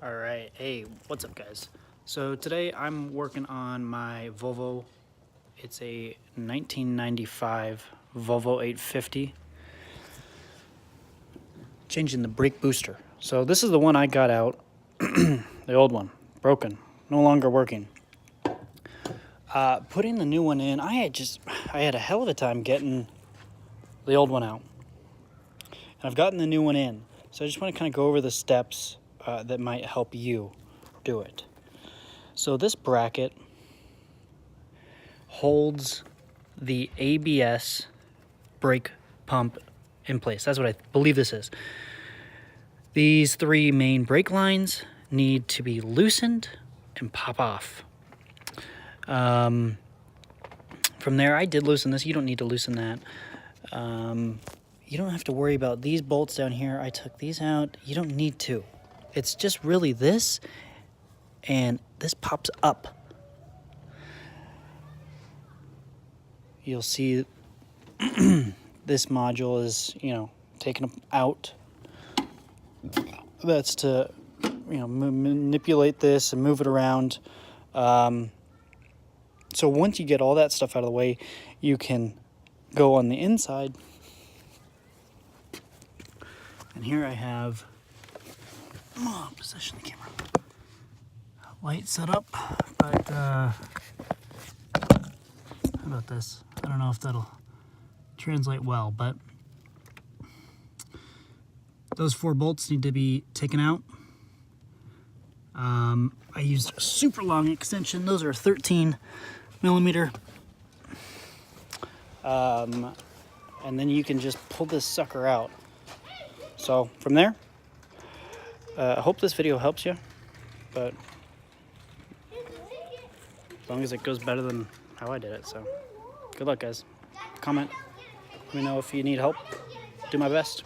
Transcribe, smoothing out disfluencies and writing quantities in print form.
All right, hey, what's up guys? So today I'm working on my Volvo. It's a 1995 Volvo 850. Changing the brake booster. So this is the one I got out, the old one, broken, no longer working. Putting the new one in, I had a hell of a time getting the old one out. And I've gotten the new one in. So I just want to kind of go over the steps that might help you do it. So this bracket holds the ABS brake pump in place. That's what I believe this is. These three main brake lines need to be loosened and pop off. From there, I did loosen this. You don't need to loosen that. You don't have to worry about these bolts down here. I took these out. You don't need to. It's just really this, and this pops up. You'll see this module is, taken out. That's to, manipulate this and move it around. So once you get all that stuff out of the way, you can go on the inside. And here I have, position the camera. Light set up, but how about this? I don't know if that'll translate well, but those 4 bolts need to be taken out. I used a super long extension. Those are 13 millimeter. And then you can just pull this sucker out. So from there, I hope this video helps you, but as long as it goes better than how I did it. So good luck, guys. Comment, let me know if you need help. Do my best.